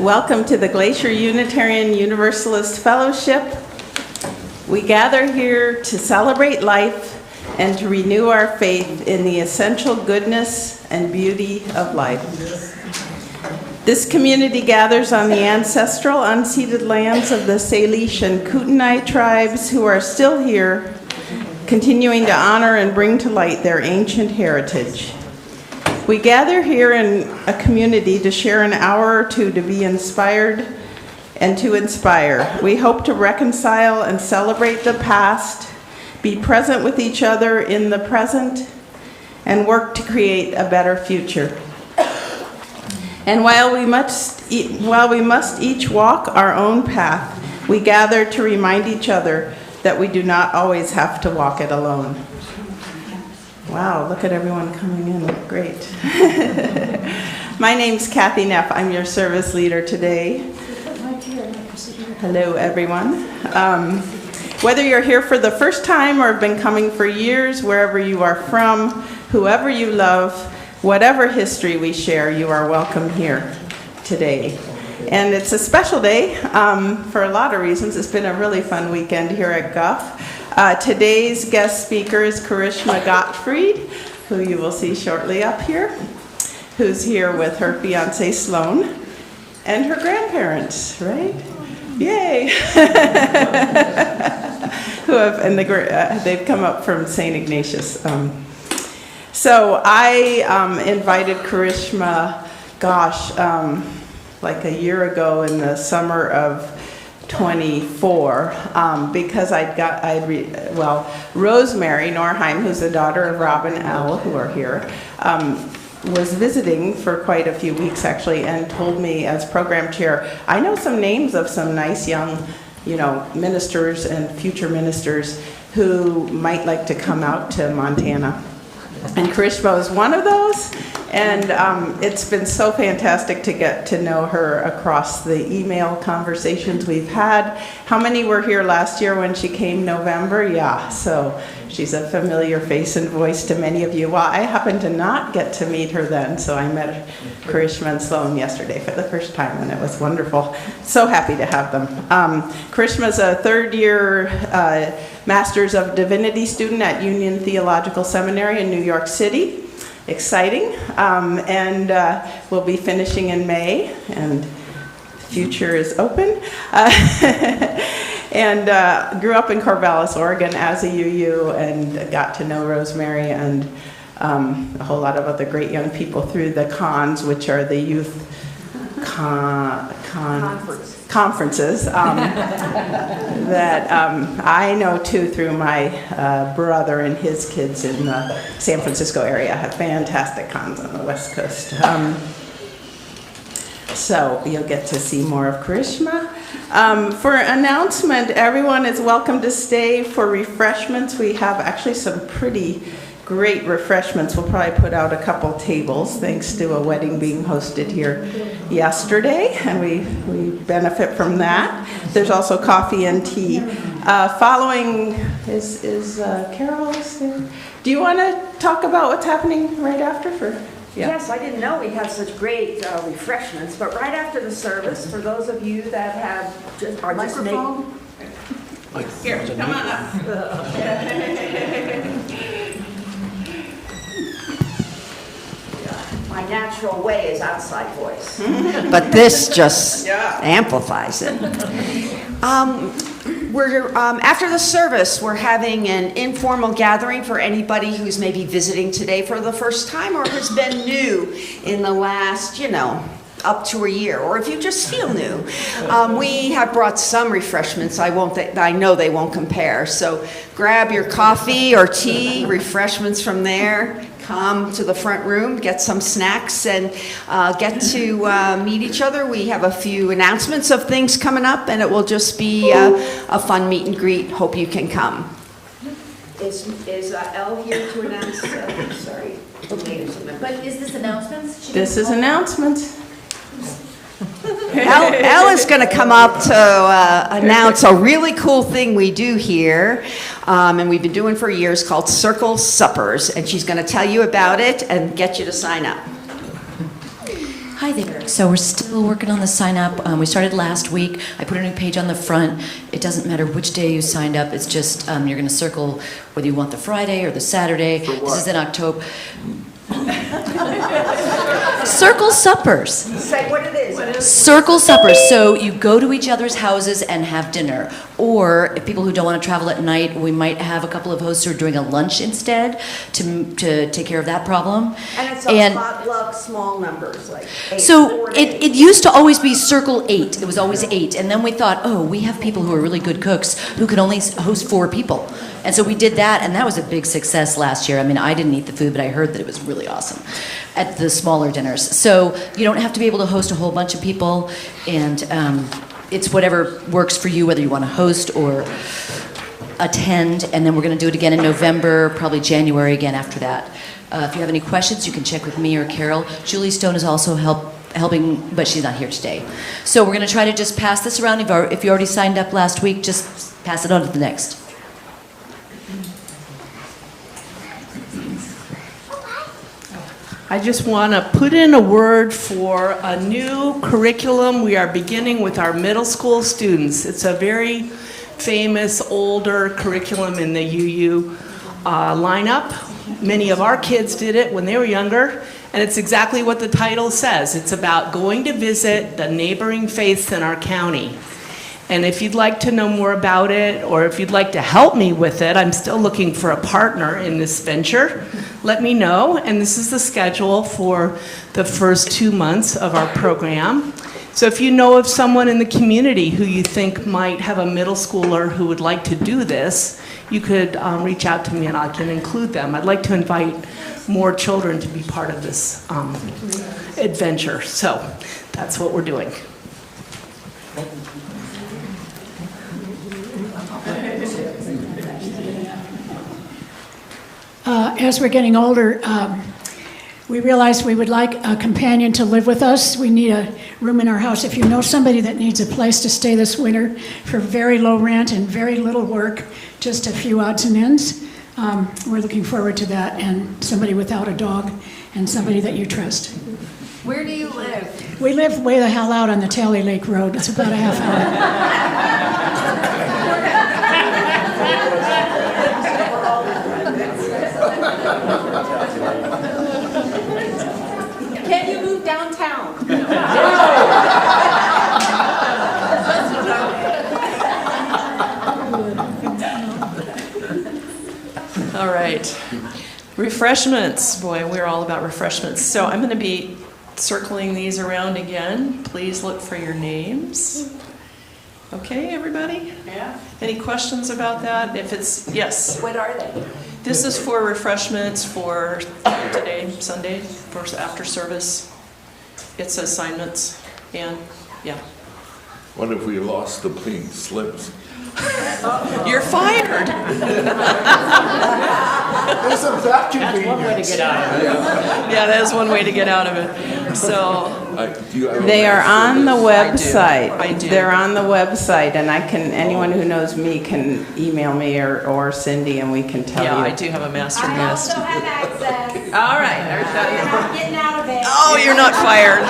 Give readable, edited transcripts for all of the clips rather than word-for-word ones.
Welcome to the Glacier Unitarian Universalist Fellowship. We gather here to celebrate life and to renew our faith in the essential goodness and beauty of life. This community gathers on the ancestral unceded lands of the Salish and Kootenai tribes who are still here, continuing to honor and bring to light their ancient heritage. We gather here in a community to share an hour or two to be inspired and to inspire. We hope to reconcile and celebrate the past, be present with each other in the present, and work to create a better future. And while we must each walk our own path, we gather to remind each other that we do not always have to walk it alone. Wow, look at everyone coming in. Great. My name's Kathy Neff. I'm your service leader today. Hello, everyone. Whether you're here for the first time or have been coming for years, wherever you are from, whoever you love, whatever history we share, you are welcome here today. And it's a special day for a lot of reasons. It's been a really fun weekend here at Guff. Today's guest speaker is Karishma Gottfried, who you will see shortly up here, who's here with her fiance Sloan and her grandparents, right? Yay! They've come up from St. Ignatius. So I invited Karishma, like a year ago in the summer of 24, because Rosemary Norheim, who's the daughter of Rob and Al, who are here, was visiting for quite a few weeks actually, and told me as program chair, I know some names of some nice young, ministers and future ministers who might like to come out to Montana. And Karishma was one of those, and it's been so fantastic to get to know her across the email conversations we've had. How many were here last year when she came November? Yeah, so she's a familiar face and voice to many of you. Well, I happened to not get to meet her then, so I met Karishma and Sloan yesterday for the first time, and it was wonderful. So happy to have them. Karishma's a third-year Master's of Divinity student at Union Theological Seminary in New York City. Exciting. And we'll be finishing in May, and the future is open. And grew up in Corvallis, Oregon as a UU, and got to know Rosemary and a whole lot of other great young people through the cons, which are the youth conferences that I know too through my brother and his kids in the San Francisco area. Have fantastic cons on the West Coast. So you'll get to see more of Karishma. For announcement, everyone is welcome to stay for refreshments. We have actually some pretty great refreshments. We'll probably put out a couple tables thanks to a wedding being hosted here yesterday, and we benefit from that. There's also coffee and tea. Following is Carol there? Do you want to talk about what's happening right after? Yeah. Yes, I didn't know we had such great refreshments, but right after the service, for those of you that are just Microphone? Here, come on up. My natural way is outside voice, but this just amplifies it. After the service, we're having an informal gathering for anybody who's maybe visiting today for the first time or has been new in the last, up to a year, or if you just feel new. We have brought some refreshments. I know they won't compare. So grab your coffee or tea, refreshments from there. Come to the front room, get some snacks, and get to meet each other. We have a few announcements of things coming up, and it will just be a fun meet and greet. Hope you can come. Is Elle here to announce? Sorry. But is this announcements? This is announcements. Elle is going to come up to announce a really cool thing we do here, and we've been doing for years, called Circle Suppers, and she's going to tell you about it and get you to sign up. Hi there. So we're still working on the sign up. We started last week. I put a new page on the front. It doesn't matter which day you signed up. It's just you're going to circle whether you want the Friday or the Saturday. This is in October. Circle suppers. Say what it is. Circle suppers. So you go to each other's houses and have dinner. Or if people who don't want to travel at night, we might have a couple of hosts who are doing a lunch instead to take care of that problem. And it's a potluck, small numbers, like 8. So it used to always be circle 8. It was always 8. And then we thought, we have people who are really good cooks who can only host 4 people. And so we did that, and that was a big success last year. I mean, I didn't eat the food, but I heard that it was really awesome at the smaller dinners. So you don't have to be able to host a whole bunch of people, and it's whatever works for you, whether you want to host or attend, and then we're going to do it again in November, probably January again after that. If you have any questions, you can check with me or Carol. Julie Stone is also helping, but she's not here today. So we're going to try to just pass this around. If you already signed up last week, just pass it on to the next. I just want to put in a word for a new curriculum we are beginning with our middle school students. It's a very famous older curriculum in the UU lineup. Many of our kids did it when they were younger, and it's exactly what the title says. It's about going to visit the neighboring faiths in our county. And if you'd like to know more about it, or if you'd like to help me with it, I'm still looking for a partner in this venture. Let me know, and this is the schedule for the first 2 months of our program. So if you know of someone in the community who you think might have a middle schooler who would like to do this, you could reach out to me and I can include them. I'd like to invite more children to be part of this adventure. So that's what we're doing. As we're getting older, we realized we would like a companion to live with us. We need a room in our house. If you know somebody that needs a place to stay this winter for very low rent and very little work, just a few odds and ends, we're looking forward to that, and somebody without a dog and somebody that you trust. Where do you live? We live way the hell out on the Tally Lake Road. It's about a half hour. Can you move downtown? All right. Refreshments. Boy, we're all about refreshments. So I'm going to be circling these around again. Please look for your names. Okay, everybody? Yeah. Any questions about that? If it's, yes. What are they? This is for refreshments for today, Sunday, for after service. It's assignments, and yeah. What if we lost the pink slips? You're fired. There's a vacuum. That's one way to get out of it. Yeah, that is one way to get out of it. So They are on the website. I do. They're on the website, and anyone who knows me can email me or Cindy, and we can tell yeah, you. I do have a master I list. also have access. All right. You're not getting out of it. Oh, you're not fired.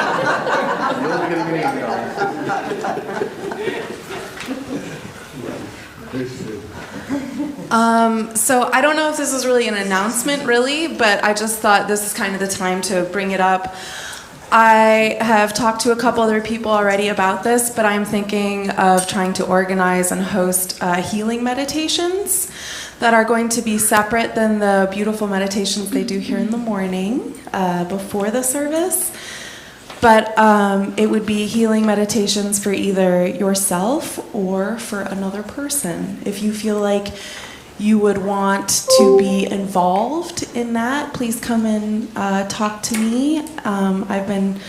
So I don't know if this is really an announcement, really, but I just thought this is kind of the time to bring it up. I have talked to a couple other people already about this, but I'm thinking of trying to organize and host healing meditations that are going to be separate than the beautiful meditations they do here in the morning before the service. But it would be healing meditations for either yourself or for another person. If you feel like you would want to be involved in that, please come and talk to me. I've been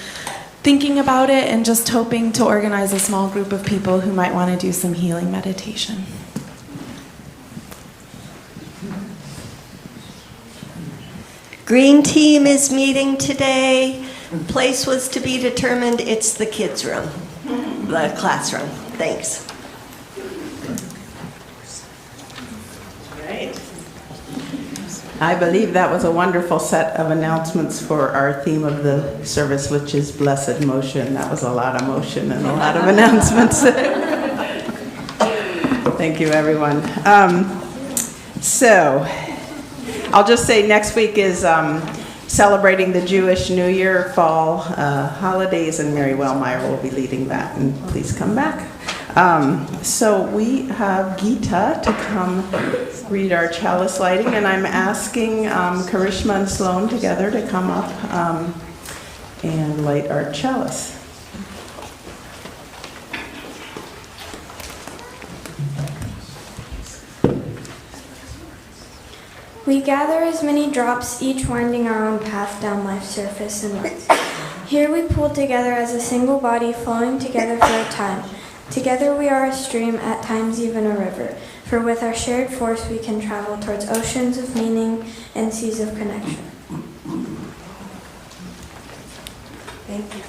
thinking about it and just hoping to organize a small group of people who might want to do some healing meditation. Green team is meeting today. Place was to be determined. It's the kids' room, the classroom. Thanks. Right. I believe that was a wonderful set of announcements for our theme of the service, which is blessed motion. That was a lot of motion and a lot of announcements. Thank you, everyone. So I'll just say next week is celebrating the Jewish New Year, fall holidays, and Mary Wellmeyer will be leading that, and please come back. So we have Gita to come read our chalice lighting, and I'm asking Karishma and Sloan together to come up and light our chalice. We gather as many drops, each winding our own path down life's surface and width. Here we pull together as a single body, flowing together for a time. Together we are a stream, at times even a river. For with our shared force, we can travel towards oceans of meaning and seas of connection. Thank you.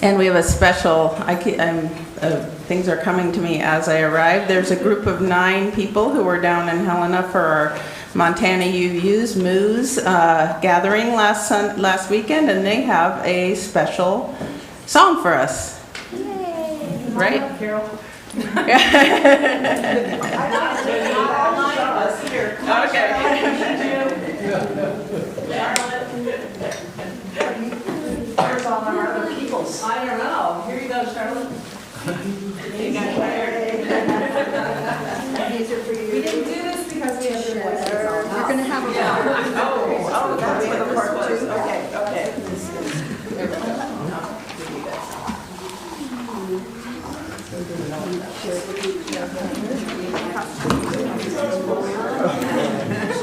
And we have a special, things are coming to me as I arrive. There's a group of 9 people who were down in Helena for our Montana UU's Moose gathering last weekend, and they have a special song for us. Yay. Right, Carol? Okay. Where's all our other peoples? I don't know. Here you go, Charlotte. You got tired. We didn't do this because we have your voices on. You're going to have a Oh, that's for the part 2. Okay.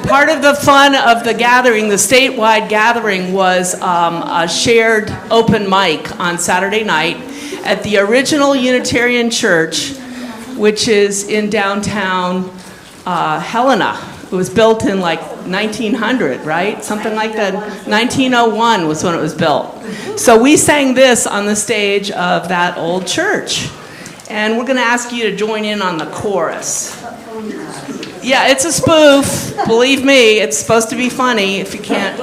Part of the fun of the gathering, the statewide gathering, was a shared open mic on Saturday night at the original Unitarian Church, which is in downtown Helena. It was built in like 1900, right? Something like that. 1901 was when it was built. So we sang this on the stage of that old church. And we're going to ask you to join in on the chorus. Yeah, it's a spoof. Believe me, it's supposed to be funny. If you can't,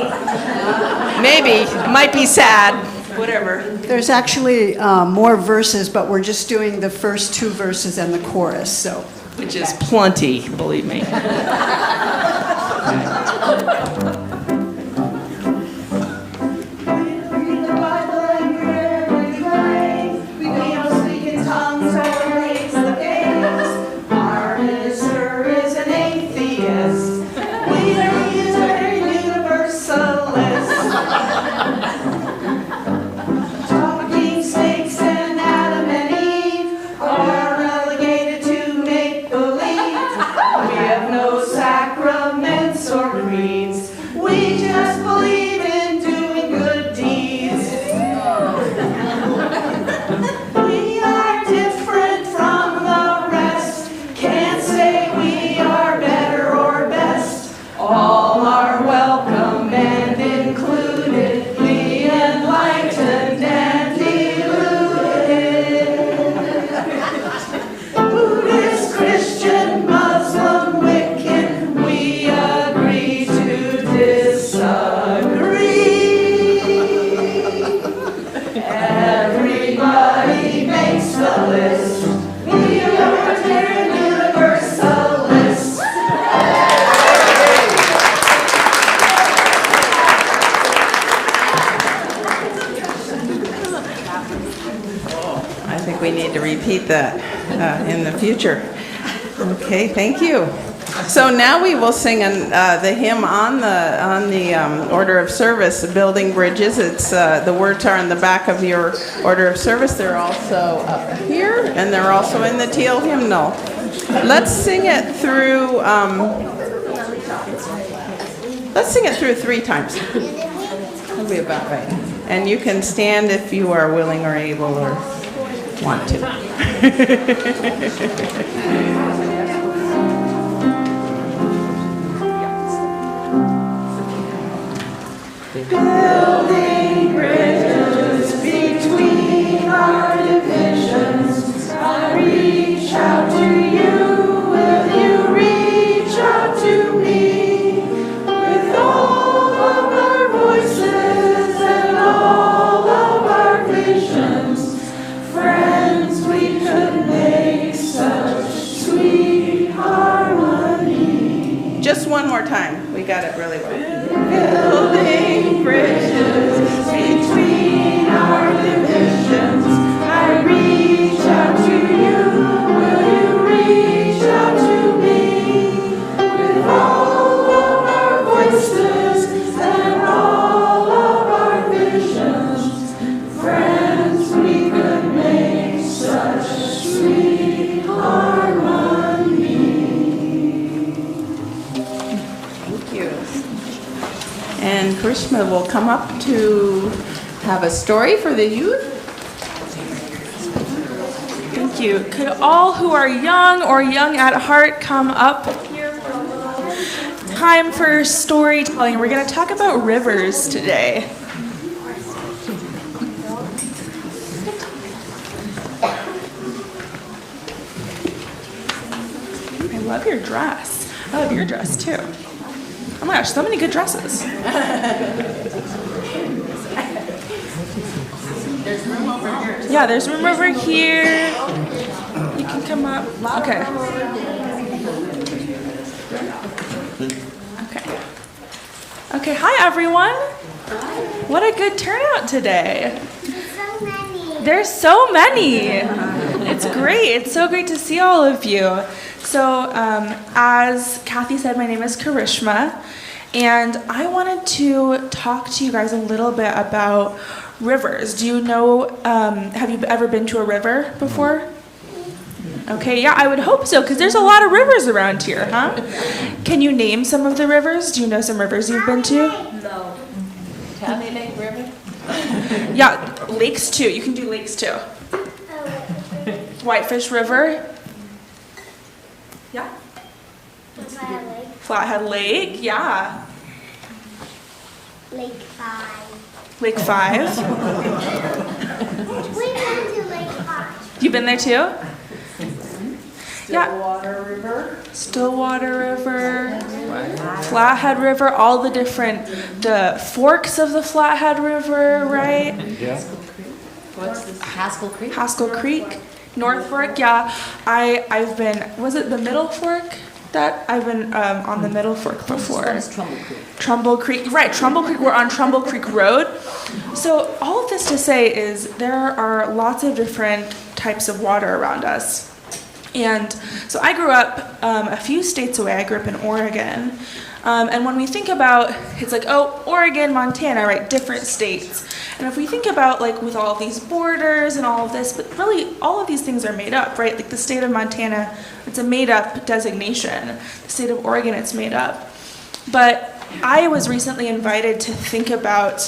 maybe. It might be sad. Whatever. There's actually more verses, but we're just doing the first 2 verses and the chorus, so. Which is plenty, believe me. That in the future. Okay, thank you. So now we will sing the hymn on the order of service, Building Bridges. It's the words are on the back of your order of service. They're also up here, and they're also in the teal hymnal. Let's sing it through. Let's sing it through 3 times. That'll be about right. And you can stand if you are willing or able or want to. Building bridges between our divisions, I reach out to you, will you reach out to me? With all of our voices and all of our visions, friends, we could make such sweet harmony. Just one more time. We got it really well. Building bridges between our divisions, I reach out to you, will you reach out to me? With all of our voices and all of our visions, friends, we could make such sweet harmony. Thank you. And Karishma will come up to have a story for the youth. Thank you. Could all who are young or young at heart come up here for a little time for storytelling? We're going to talk about rivers today. I love your dress. I love your dress too. Oh my gosh, so many good dresses. There's room over here. Yeah, there's room over here. You can come up. Okay. Okay. Okay, hi everyone. What a good turnout today. There's so many. It's great. It's so great to see all of you. So, as Kathy said, my name is Karishma, and I wanted to talk to you guys a little bit about rivers. Do you know, have you ever been to a river before? Okay, yeah, I would hope so, because there's a lot of rivers around here, huh? Can you name some of the rivers? Do you know some rivers you've been to? No. County Lake River? Yeah, lakes too. You can do lakes too. Whitefish River. Yeah. Flathead Lake, yeah. Lake 5. Lake 5. We've been to Lake 5. You've been there too? Yeah. Stillwater River? Stillwater River, Flathead River, all the different, the forks of the Flathead River, right? Yeah. What's this? Haskell Creek? Haskell Creek, North Fork, yeah. I've been, was it the Middle Fork? That I've been on the Middle Fork before. Trumbull Creek. Trumbull Creek, right, Trumbull Creek, we're on Trumbull Creek Road. So all of this to say is there are lots of different types of water around us. And so I grew up a few states away. I grew up in Oregon. And when we think about, it's like, oh, Oregon, Montana, right, different states. And if we think about, like, with all these borders and all of this, but really all of these things are made up, right? Like the state of Montana, it's a made-up designation. The state of Oregon, it's made up. But I was recently invited to think about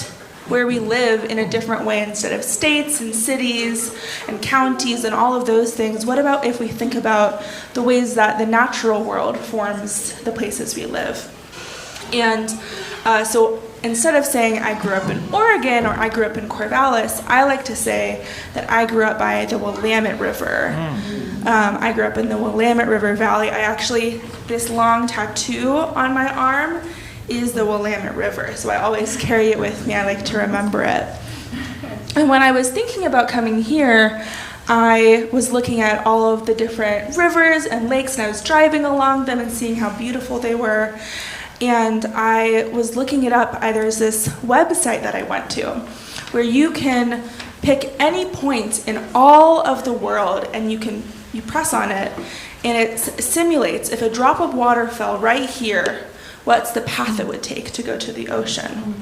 where we live in a different way instead of states and cities and counties and all of those things. What about if we think about the ways that the natural world forms the places we live? And so instead of saying I grew up in Oregon or I grew up in Corvallis, I like to say that I grew up by the Willamette River. I grew up in the Willamette River Valley. This long tattoo on my arm is the Willamette River, so I always carry it with me. I like to remember it. And when I was thinking about coming here, I was looking at all of the different rivers and lakes, and I was driving along them and seeing how beautiful they were. And I was looking it up. There's this website that I went to where you can pick any point in all of the world, and you press on it, and it simulates if a drop of water fell right here, what's the path it would take to go to the ocean.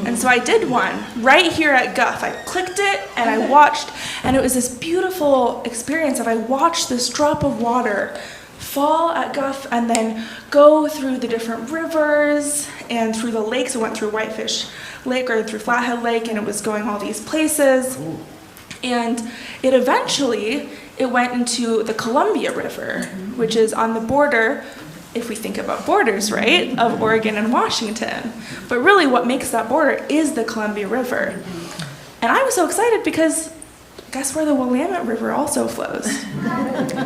And so I did one right here at Guff. I clicked it and I watched, and it was this beautiful experience of I watched this drop of water fall at Guff and then go through the different rivers and through the lakes. It went through Whitefish Lake or through Flathead Lake, and it was going all these places. And it eventually went into the Columbia River, which is on the border, if we think about borders, right, of Oregon and Washington. But really what makes that border is the Columbia River. And I was so excited because guess where the Willamette River also flows?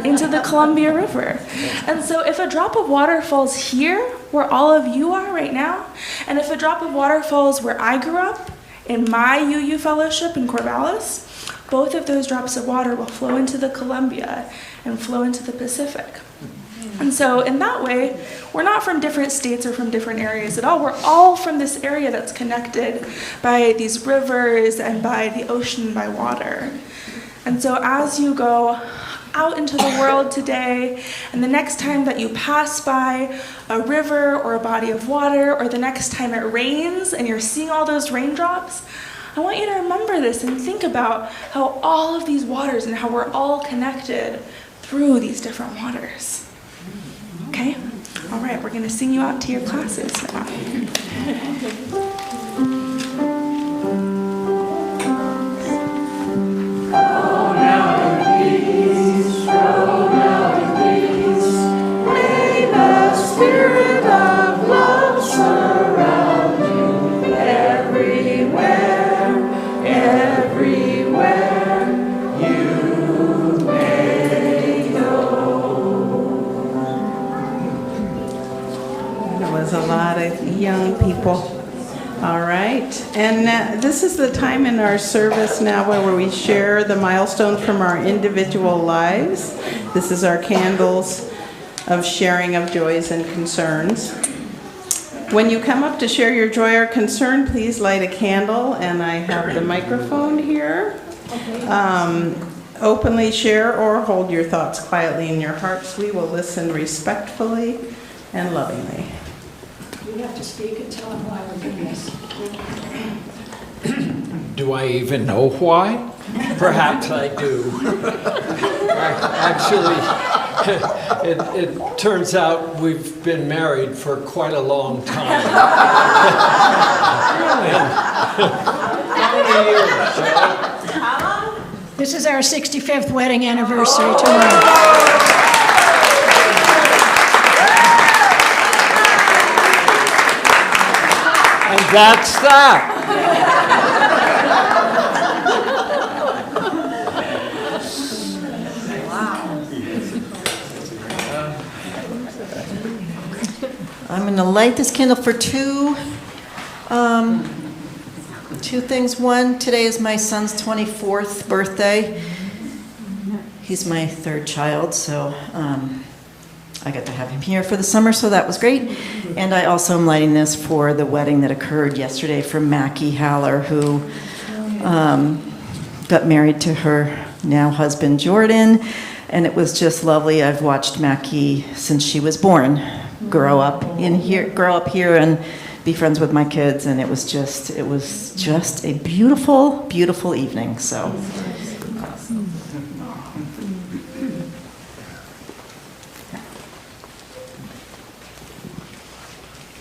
Into the Columbia River. And so if a drop of water falls here, where all of you are right now, and if a drop of water falls where I grew up, in my UU fellowship in Corvallis, both of those drops of water will flow into the Columbia and flow into the Pacific. And so in that way, we're not from different states or from different areas at all. We're all from this area that's connected by these rivers and by the ocean, by water. And so as you go out into the world today, and the next time that you pass by a river or a body of water, or the next time it rains and you're seeing all those raindrops, I want you to remember this and think about how all of these waters and how we're all connected through these different waters. Okay? All right, we're going to sing you out to your classes now. Oh, now It was a lot of young people. All right. And this is the time in our service now where we share the milestones from our individual lives. This is our candles of sharing of joys and concerns. When you come up to share your joy or concern, please light a candle, and I have the microphone here. Openly share or hold your thoughts quietly in your hearts. We will listen respectfully and lovingly. You have to speak and tell them why we're doing this. Do I even know why? Perhaps I do. Actually, it turns out we've been married for quite a long time. How many years, Joe? This is our 65th wedding anniversary tomorrow. And that's that. I'm going to light this candle for two things. One, today is my son's 24th birthday. He's my third child, so I got to have him here for the summer, so that was great. And I also am lighting this for the wedding that occurred yesterday for Mackie Haller, who got married to her now husband, Jordan. And it was just lovely. I've watched Mackie since she was born grow up here and be friends with my kids, and it was just a beautiful, beautiful evening. So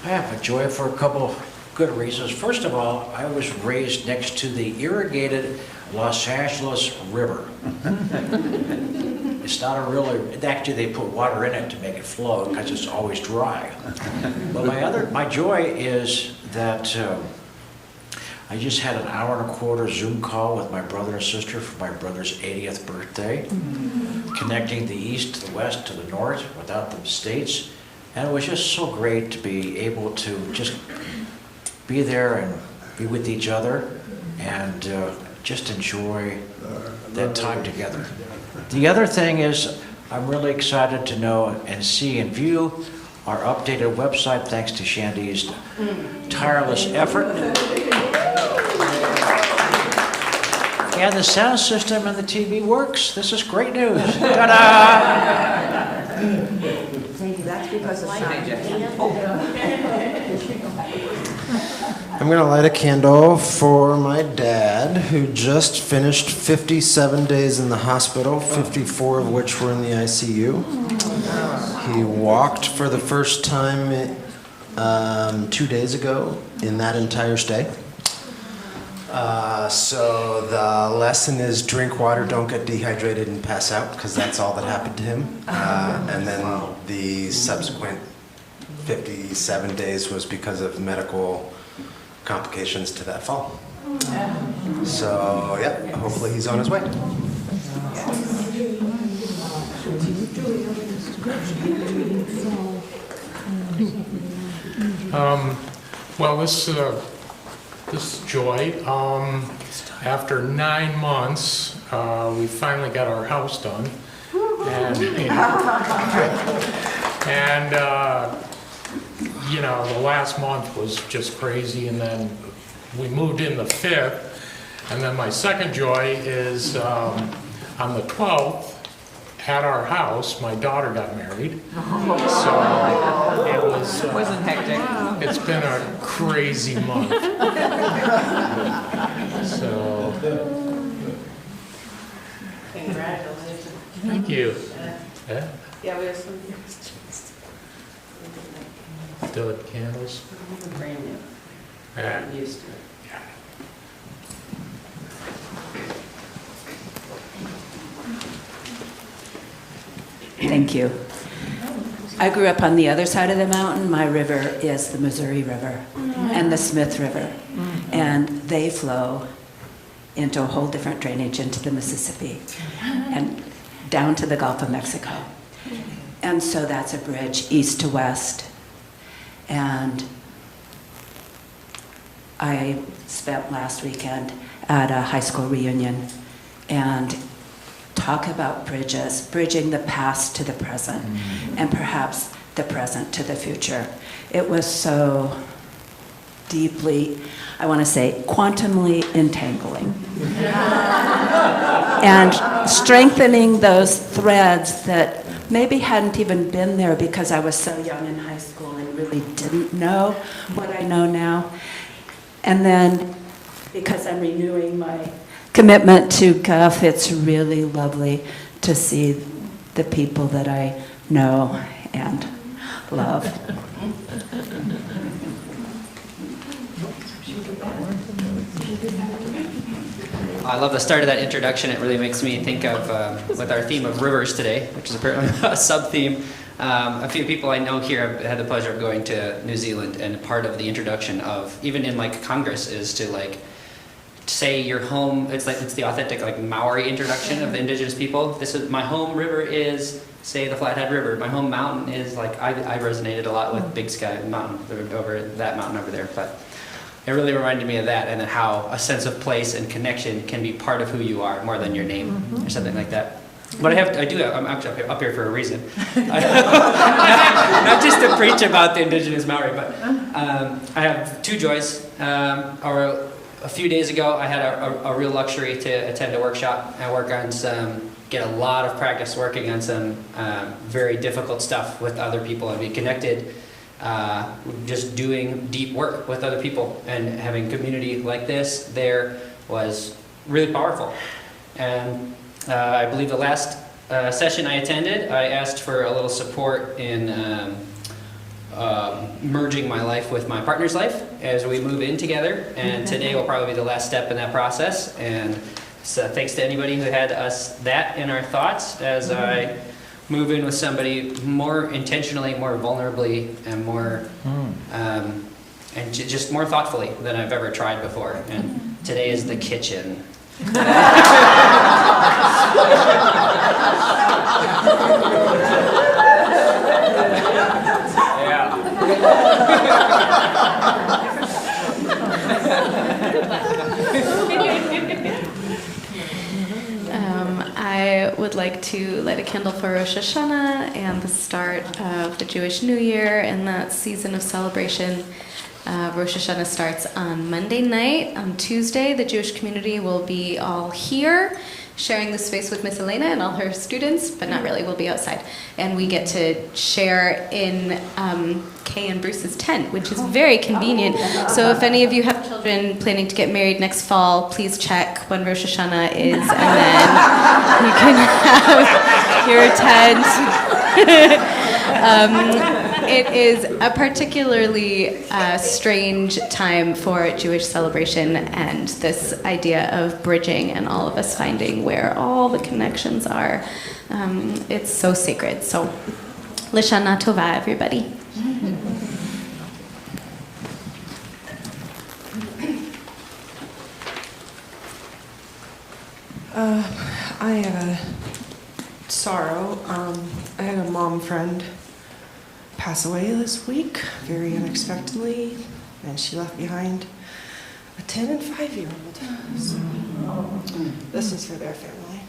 I have a joy for a couple of good reasons. First of all, I was raised next to the irrigated Los Angeles River. It's not a really, actually they put water in it to make it flow because it's always dry. But my joy is that I just had an hour and a quarter Zoom call with my brother and sister for my brother's 80th birthday, connecting the east to the west to the north without the states. And it was just so great to be able to just be there and be with each other and just enjoy that time together. The other thing is I'm really excited to know and see and view our updated website thanks to Shandy's tireless effort. And the sound system and the TV works. This is great news. Ta-da! Thank you. That's because of I'm going to light a candle for my dad, who just finished 57 days in the hospital, 54 of which were in the ICU. He walked for the first time 2 days ago in that entire stay. So the lesson is drink water, don't get dehydrated and pass out, because that's all that happened to him. And then the subsequent 57 days was because of medical complications to that fall. So, yeah, hopefully he's on his way. Well, this joy, after 9 months, we finally got our house done. And you know, the last month was just crazy, and then we moved in the 5th, and then my second joy is on the 12th, at our house, my daughter got married. So it wasn't hectic. It's been a crazy month. So Congratulations. thank you. Yeah. Yeah, we have some. Still at candles? Brand new. Yeah. I'm used to it. Thank you. I grew up on the other side of the mountain. My river is the Missouri River and the Smith River. And they flow into a whole different drainage into the Mississippi and down to the Gulf of Mexico. And so that's a bridge east to west. And I spent last weekend at a high school reunion, and talk about bridges, bridging the past to the present, and perhaps the present to the future. It was so deeply, I want to say, quantumly entangling. And strengthening those threads that maybe hadn't even been there because I was so young in high school and really didn't know what I know now. And then because I'm renewing my commitment to GUF, it's really lovely to see the people that I know and love. I love the start of that introduction. It really makes me think of, with our theme of rivers today, which is apparently a sub-theme. A few people I know here have had the pleasure of going to New Zealand, and part of the introduction of, even in like Congress, is to like say your home. It's the authentic like Maori introduction of the indigenous people. This is my home river is, say, the Flathead River. My home mountain is like I resonated a lot with Big Sky Mountain over that mountain over there, but. It really reminded me of that, and then how a sense of place and connection can be part of who you are more than your name or something like that. But I'm actually up here for a reason. Not just to preach about the indigenous Maori, but I have two joys. A few days ago, I had a real luxury to attend a workshop and work on get a lot of practice working on some very difficult stuff with other people and be connected. Just doing deep work with other people and having community like this there was really powerful. And I believe the last session I attended, I asked for a little support in merging my life with my partner's life as we move in together. And today will probably be the last step in that process. And so thanks to anybody who had us that in our thoughts as I move in with somebody more intentionally, more vulnerably, and more, and just more thoughtfully than I've ever tried before. And today is the kitchen. I would like to light a candle for Rosh Hashanah and the start of the Jewish New Year and that season of celebration. Rosh Hashanah starts on Monday night. On Tuesday, the Jewish community will be all here, sharing the space with Miss Elena and all her students, but not really, we'll be outside. And we get to share in Kay and Bruce's tent, which is very convenient. So if any of you have children planning to get married next fall, please check when Rosh Hashanah is, and then you can have your tent. It is a particularly strange time for Jewish celebration and this idea of bridging and all of us finding where all the connections are. It's so sacred. So, Lashana Tova, everybody. I had a sorrow. I had a mom friend pass away this week, very unexpectedly, and she left behind a 10 and 5-year-old. So this is for their family.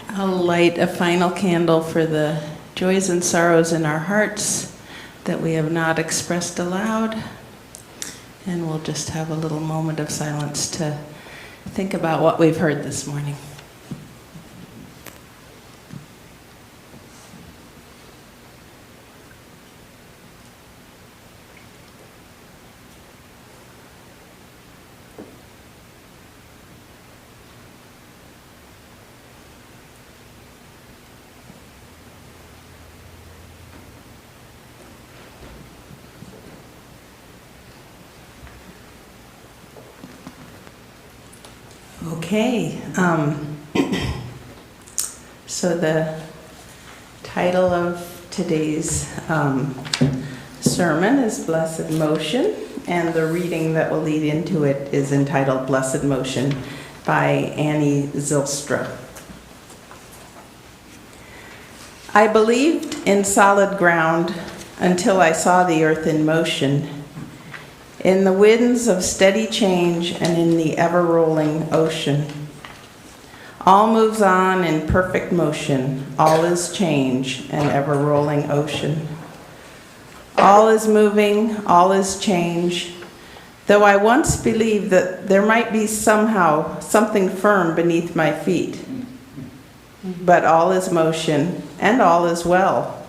I'll light a final candle for the joys and sorrows in our hearts that we have not expressed aloud. And we'll just have a little moment of silence to think about what we've heard this morning. Okay, so the title of today's sermon is Blessed Motion, and the reading that will lead into it is entitled Blessed Motion by Annie Zylstra. I believed in solid ground until I saw the earth in motion, in the winds of steady change and in the ever-rolling ocean. All moves on in perfect motion, all is change and ever-rolling ocean. All is moving, all is change, though I once believed that there might be somehow something firm beneath my feet. But all is motion, and all is well,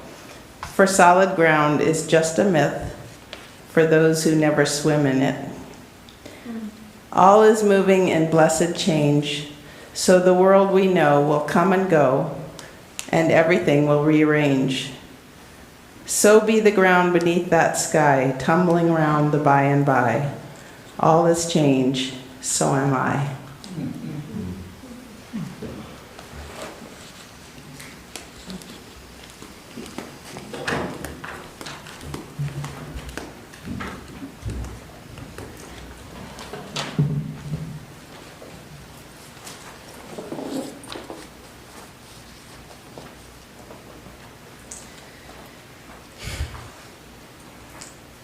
for solid ground is just a myth for those who never swim in it. All is moving in blessed change, so the world we know will come and go, and everything will rearrange. So be the ground beneath that sky, tumbling round the by and by. All is change, so am I.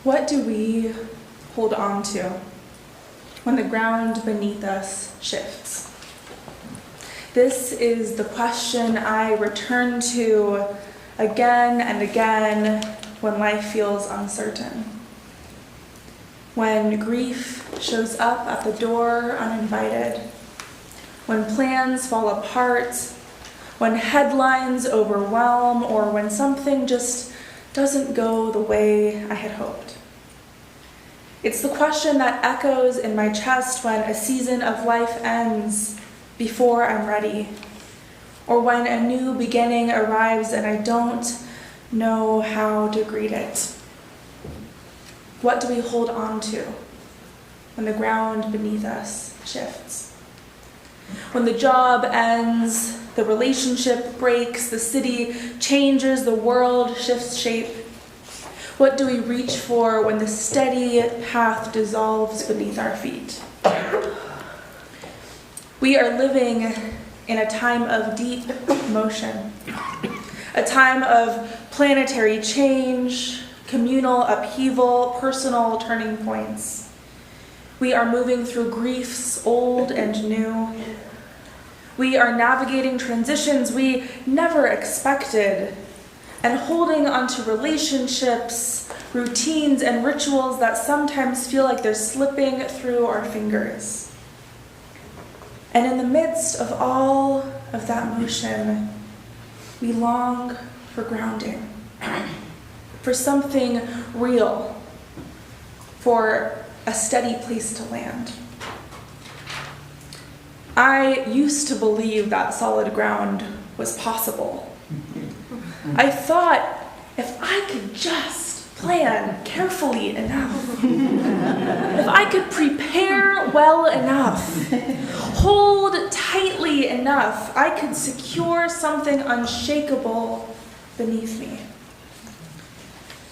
What do we hold on to when the ground beneath us shifts? This is the question I return to again and again when life feels uncertain. When grief shows up at the door uninvited, when plans fall apart, when headlines overwhelm, or when something just doesn't go the way I had hoped. It's the question that echoes in my chest when a season of life ends before I'm ready, or when a new beginning arrives and I don't know how to greet it. What do we hold on to when the ground beneath us shifts? When the job ends, the relationship breaks, the city changes, the world shifts shape. What do we reach for when the steady path dissolves beneath our feet? We are living in a time of deep motion, a time of planetary change, communal upheaval, personal turning points. We are moving through griefs old and new. We are navigating transitions we never expected and holding onto relationships, routines, and rituals that sometimes feel like they're slipping through our fingers. And in the midst of all of that motion, we long for grounding, for something real, for a steady place to land. I used to believe that solid ground was possible. I thought if I could just plan carefully enough, if I could prepare well enough, hold tightly enough, I could secure something unshakable beneath me.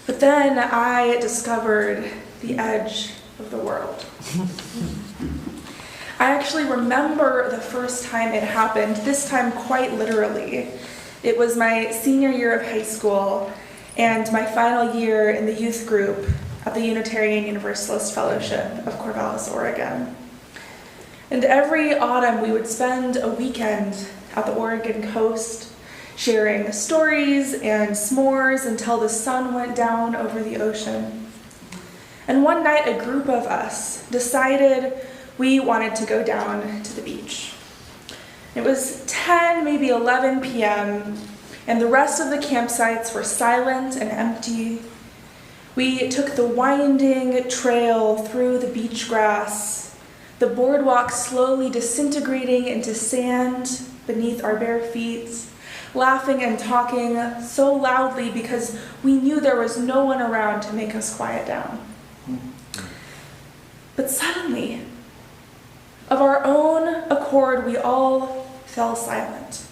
But then I discovered the edge of the world. I actually remember the first time it happened, this time quite literally. It was my senior year of high school and my final year in the youth group at the Unitarian Universalist Fellowship of Corvallis, Oregon. And every autumn we would spend a weekend at the Oregon coast, sharing stories and s'mores until the sun went down over the ocean. And one night a group of us decided we wanted to go down to the beach. It was 10, maybe 11 p.m., and the rest of the campsites were silent and empty. We took the winding trail through the beach grass, the boardwalk slowly disintegrating into sand beneath our bare feet, laughing and talking so loudly because we knew there was no one around to make us quiet down. But suddenly, of our own accord, we all fell silent.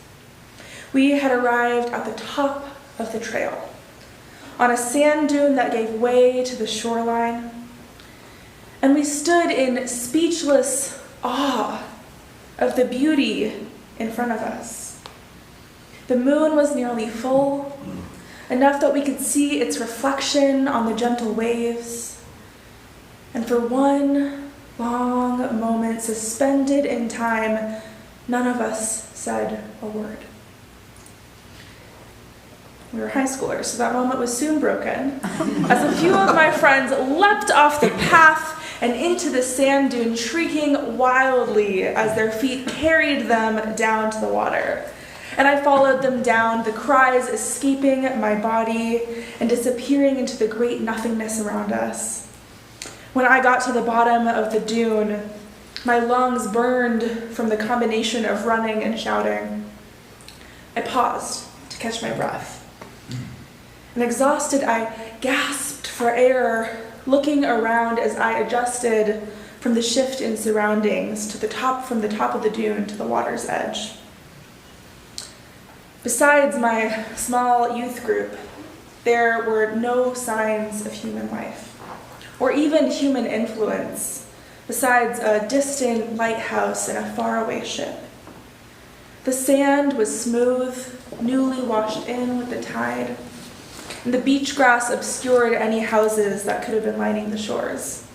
We had arrived at the top of the trail, on a sand dune that gave way to the shoreline. And we stood in speechless awe of the beauty in front of us. The moon was nearly full, enough that we could see its reflection on the gentle waves. And for one long moment, suspended in time, none of us said a word. We were high schoolers, so that moment was soon broken, as a few of my friends leapt off the path and into the sand dune, shrieking wildly as their feet carried them down to the water. And I followed them down, the cries escaping my body and disappearing into the great nothingness around us. When I got to the bottom of the dune, my lungs burned from the combination of running and shouting. I paused to catch my breath. And exhausted, I gasped for air, looking around as I adjusted from the shift in surroundings from the top of the dune to the water's edge. Besides my small youth group, there were no signs of human life, or even human influence, besides a distant lighthouse and a faraway ship. The sand was smooth, newly washed in with the tide, and the beach grass obscured any houses that could have been lining the shores.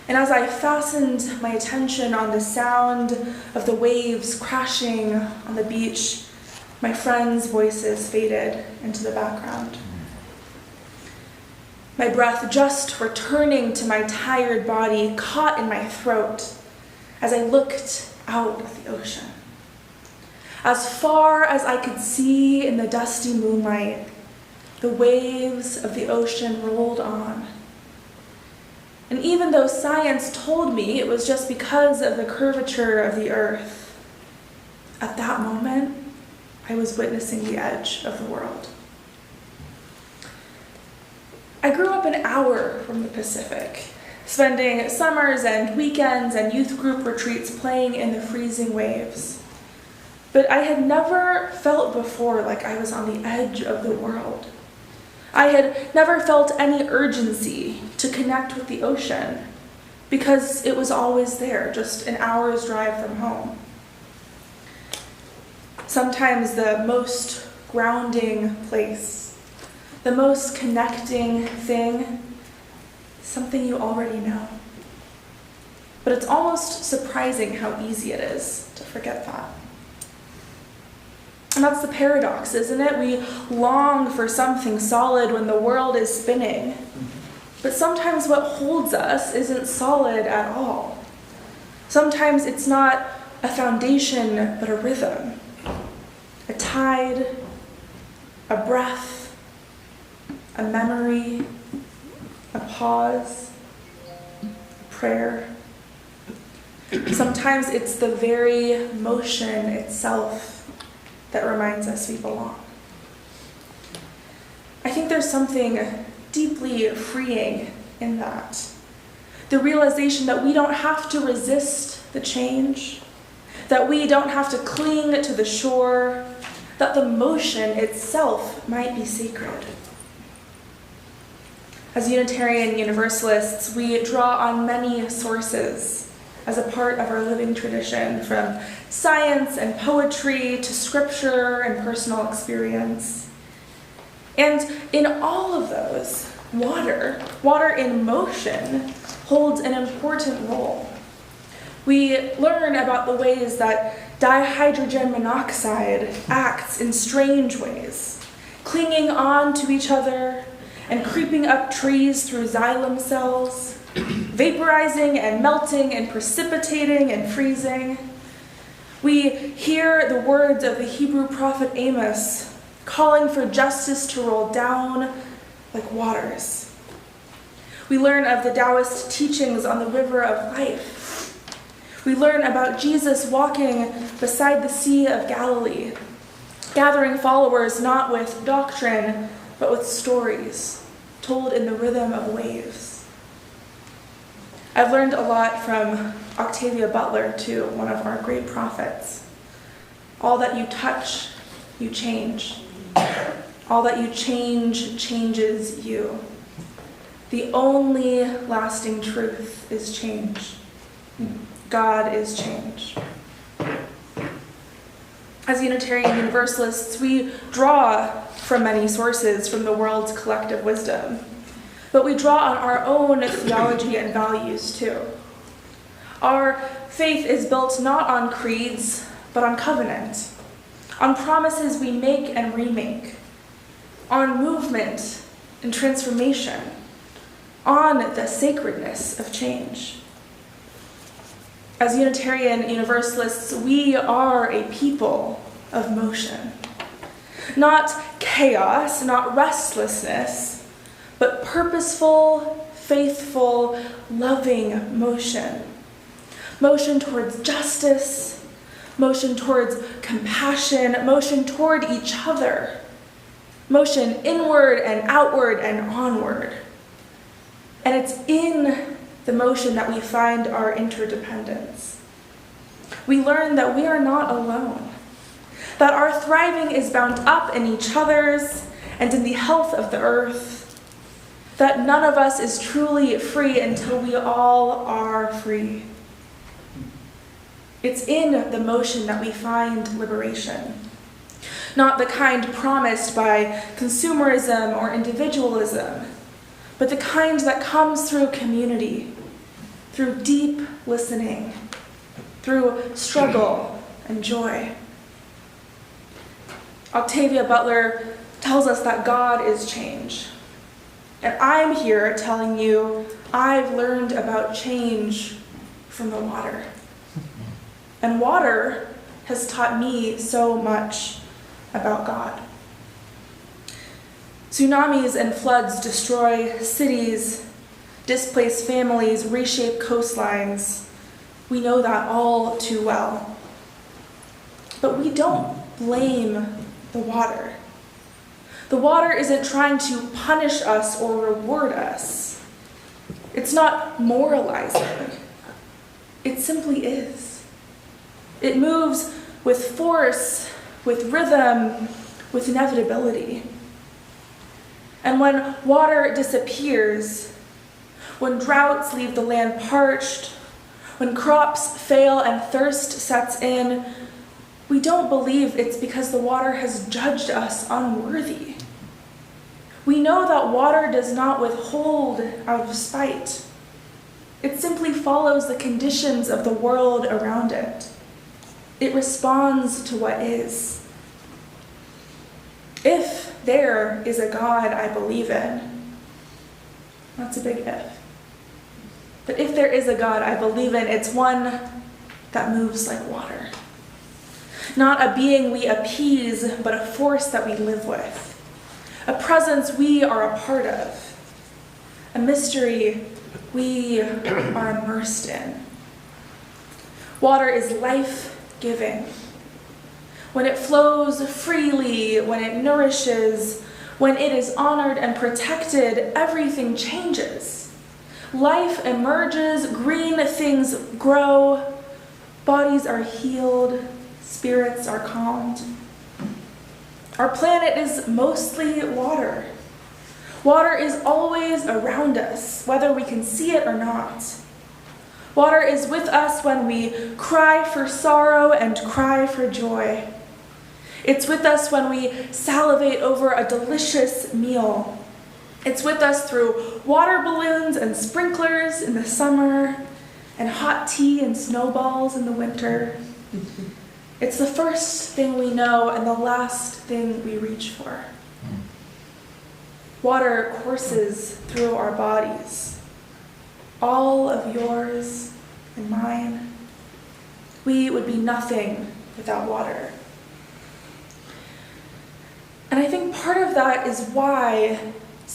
And as I fastened my attention on the sound of the waves crashing on the beach, my friends' voices faded into the background. My breath just returning to my tired body caught in my throat as I looked out at the ocean. As far as I could see in the dusty moonlight, the waves of the ocean rolled on. And even though science told me it was just because of the curvature of the earth, at that moment, I was witnessing the edge of the world. I grew up an hour from the Pacific, spending summers and weekends and youth group retreats playing in the freezing waves. But I had never felt before like I was on the edge of the world. I had never felt any urgency to connect with the ocean because it was always there, just an hour's drive from home. Sometimes the most grounding place, the most connecting thing, something you already know. But it's almost surprising how easy it is to forget that. And that's the paradox, isn't it? We long for something solid when the world is spinning. But sometimes what holds us isn't solid at all. Sometimes it's not a foundation, but a rhythm. A tide, a breath, a memory, a pause, a prayer. Sometimes it's the very motion itself that reminds us we belong. I think there's something deeply freeing in that. The realization that we don't have to resist the change, that we don't have to cling to the shore, that the motion itself might be sacred. As Unitarian Universalists, we draw on many sources as a part of our living tradition, from science and poetry to scripture and personal experience. And in all of those, water in motion, holds an important role. We learn about the ways that dihydrogen monoxide acts in strange ways, clinging on to each other and creeping up trees through xylem cells, vaporizing and melting and precipitating and freezing. We hear the words of the Hebrew prophet Amos calling for justice to roll down like waters. We learn of the Taoist teachings on the river of life. We learn about Jesus walking beside the Sea of Galilee, gathering followers not with doctrine, but with stories told in the rhythm of waves. I've learned a lot from Octavia Butler, too, one of our great prophets. All that you touch, you change. All that you change, changes you. The only lasting truth is change. God is change. As Unitarian Universalists, we draw from many sources from the world's collective wisdom, but we draw on our own theology and values too. Our faith is built not on creeds, but on covenant, on promises we make and remake, on movement and transformation, on the sacredness of change. As Unitarian Universalists, we are a people of motion. Not chaos, not restlessness, but purposeful, faithful, loving motion. Motion towards justice, motion towards compassion, motion toward each other, motion inward and outward and onward. And it's in the motion that we find our interdependence. We learn that we are not alone, that our thriving is bound up in each other's and in the health of the earth, that none of us is truly free until we all are free. It's in the motion that we find liberation, not the kind promised by consumerism or individualism, but the kind that comes through community, through deep listening, through struggle and joy. Octavia Butler tells us that God is change. And I'm here telling you I've learned about change from the water. And water has taught me so much about God. Tsunamis and floods destroy cities, displace families, reshape coastlines. We know that all too well. But we don't blame the water. The water isn't trying to punish us or reward us. It's not moralizing. It simply is. It moves with force, with rhythm, with inevitability. And when water disappears, when droughts leave the land parched, when crops fail and thirst sets in, we don't believe it's because the water has judged us unworthy. We know that water does not withhold out of spite. It simply follows the conditions of the world around it. It responds to what is. If there is a God I believe in, that's a big if. But if there is a God I believe in, it's one that moves like water. Not a being we appease, but a force that we live with. A presence we are a part of. A mystery we are immersed in. Water is life-giving. When it flows freely, when it nourishes, when it is honored and protected, everything changes. Life emerges, green things grow, bodies are healed, spirits are calmed. Our planet is mostly water. Water is always around us, whether we can see it or not. Water is with us when we cry for sorrow and cry for joy. It's with us when we salivate over a delicious meal. It's with us through water balloons and sprinklers in the summer, and hot tea and snowballs in the winter. It's the first thing we know and the last thing we reach for. Water courses through our bodies, all of yours and mine. We would be nothing without water. And I think part of that is why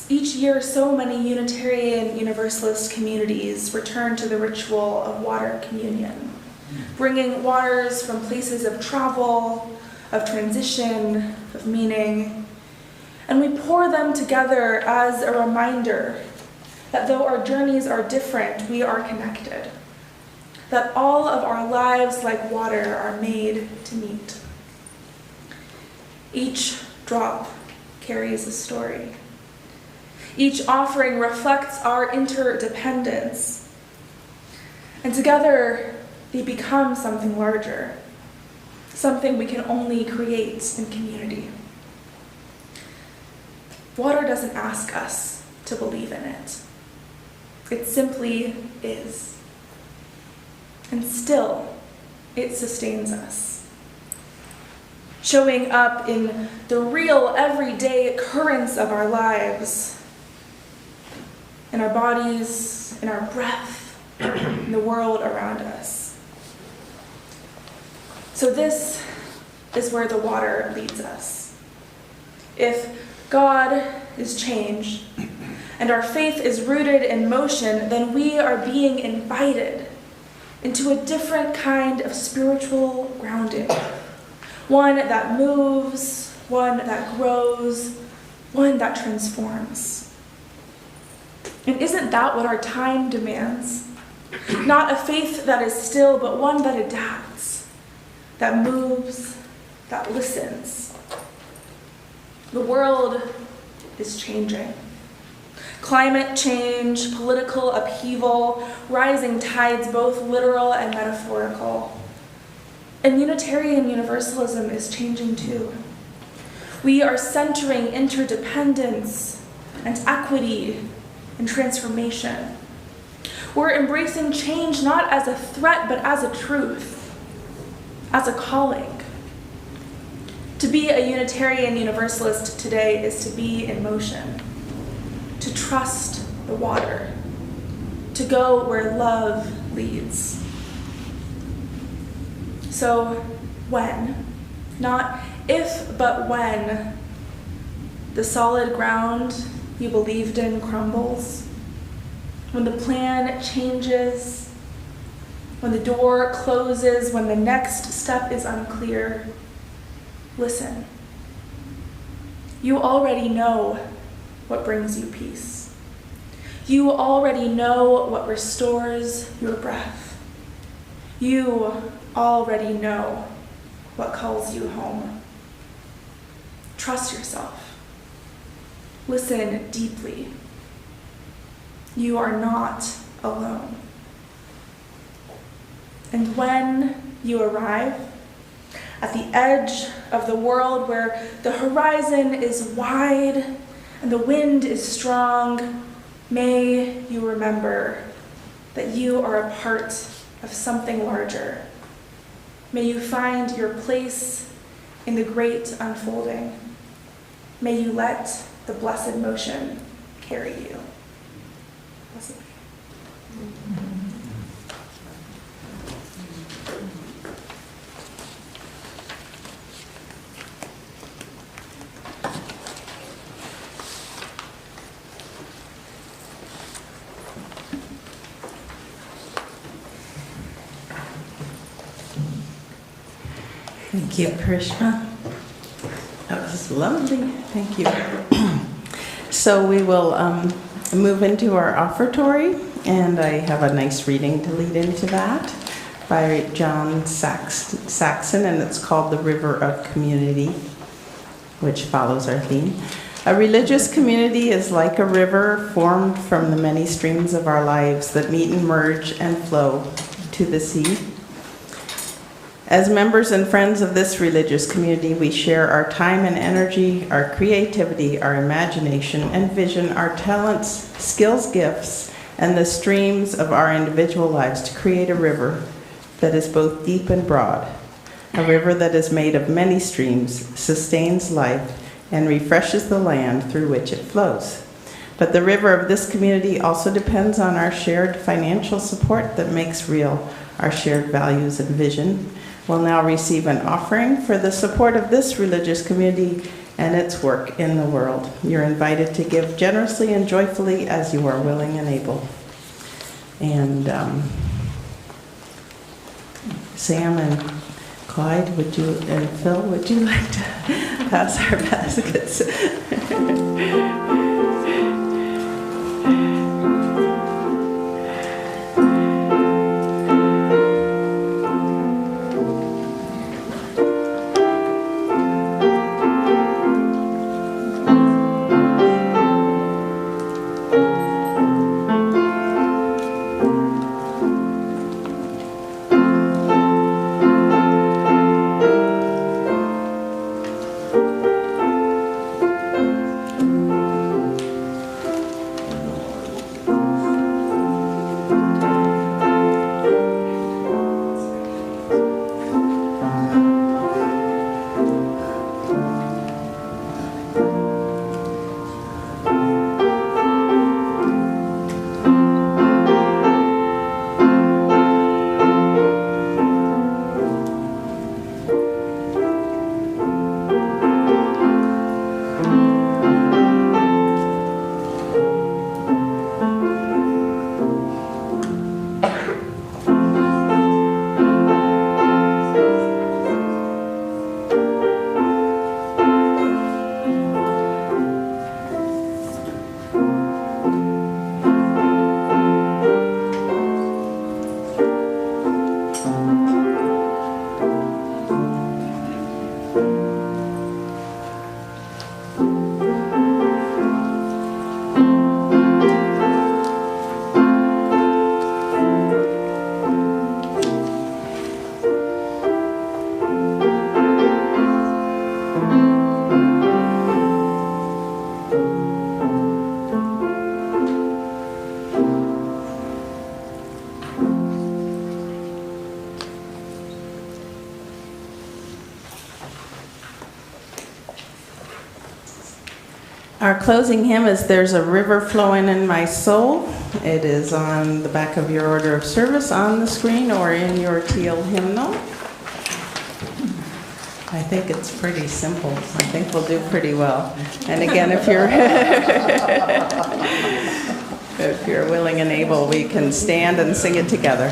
each year so many Unitarian Universalist communities return to the ritual of water communion, bringing waters from places of travel, of transition, of meaning. And we pour them together as a reminder that though our journeys are different, we are connected. That all of our lives, like water, are made to meet. Each drop carries a story. Each offering reflects our interdependence. And together, they become something larger, something we can only create in community. Water doesn't ask us to believe in it. It simply is. And still, it sustains us. Showing up in the real, everyday currents of our lives, in our bodies, in our breath, in the world around us. So this is where the water leads us. If God is change, and our faith is rooted in motion, then we are being invited into a different kind of spiritual grounding. One that moves, one that grows, one that transforms. And isn't that what our time demands? Not a faith that is still, but one that adapts, that moves, that listens. The world is changing. Climate change, political upheaval, rising tides, both literal and metaphorical. And Unitarian Universalism is changing too. We are centering interdependence and equity and transformation. We're embracing change not as a threat, but as a truth, as a calling. To be a Unitarian Universalist today is to be in motion, to trust the water, to go where love leads. So when, not if, but when, the solid ground you believed in crumbles, when the plan changes, when the door closes, when the next step is unclear, listen. You already know what brings you peace. You already know what restores your breath. You already know what calls you home. Trust yourself. Listen deeply. You are not alone. And when you arrive at the edge of the world where the horizon is wide and the wind is strong, may you remember that you are a part of something larger. May you find your place in the great unfolding. May you let the blessed motion carry you. Blessed be. Thank you, Karishma. That was lovely. Thank you. So we will move into our offertory, and I have a nice reading to lead into that by John Saxon, and it's called The River of Community, which follows our theme. A religious community is like a river formed from the many streams of our lives that meet and merge and flow to the sea. As members and friends of this religious community, we share our time and energy, our creativity, our imagination and vision, our talents, skills, gifts, and the streams of our individual lives to create a river that is both deep and broad. A river that is made of many streams, sustains life, and refreshes the land through which it flows. But the river of this community also depends on our shared financial support that makes real our shared values and vision. Will now receive an offering for the support of this religious community and its work in the world. You're invited to give generously and joyfully as you are willing and able. And Sam and Clyde, and Phil, would you like to pass our baskets? Our closing hymn is There's a River Flowing in My Soul. It is on the back of your order of service on the screen or in your teal hymnal. I think it's pretty simple. I think we'll do pretty well. And again, if you're if you're willing and able, we can stand and sing it together.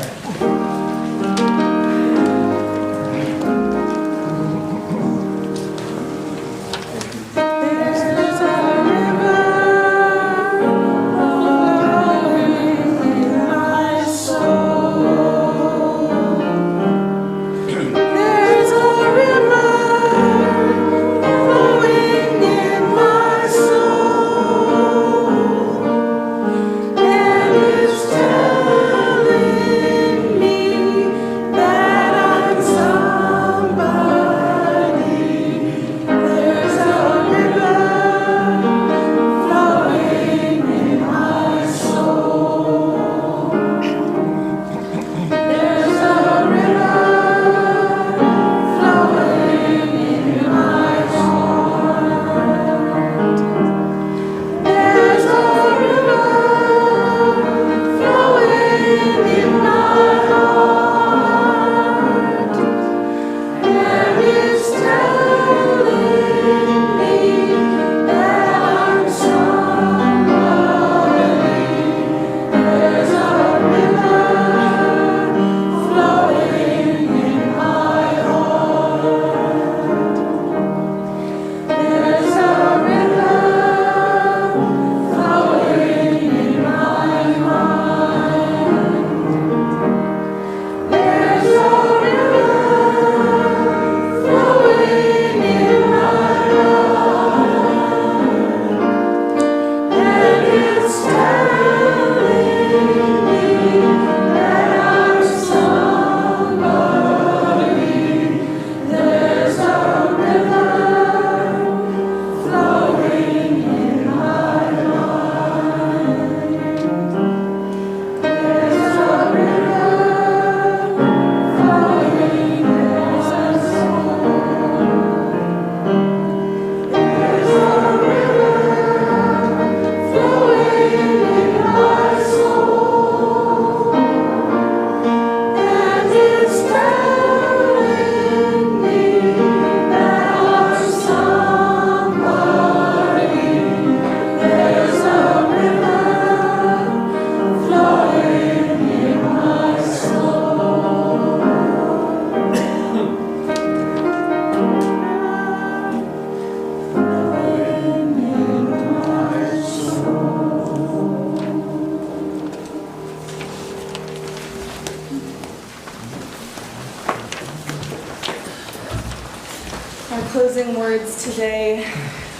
Our closing words today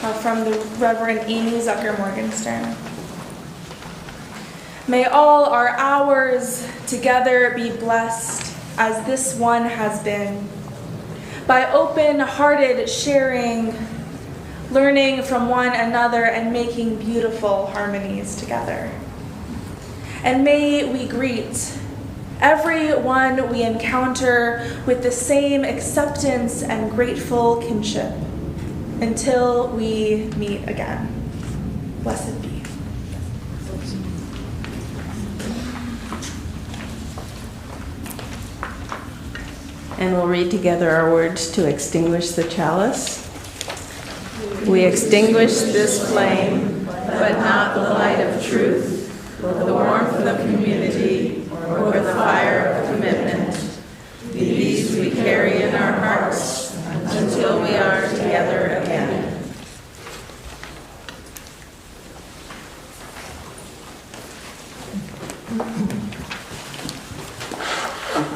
are from the Reverend Amy Zucker Morgenstern. May all our hours together be blessed as this one has been, by open-hearted sharing, learning from one another and making beautiful harmonies together. And may we greet everyone we encounter with the same acceptance and grateful kinship until we meet again. Blessed be. And we'll read together our words to extinguish the chalice. We extinguish this flame, but not the light of truth, the warmth of the community, or the fire of commitment. These we carry in our hearts until we are together again.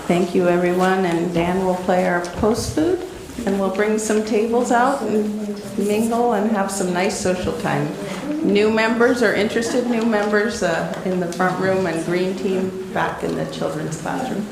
Thank you, everyone, and Dan will play our post food, and we'll bring some tables out and mingle and have some nice social time. New members or interested new members in the front room, and green team back in the children's classroom.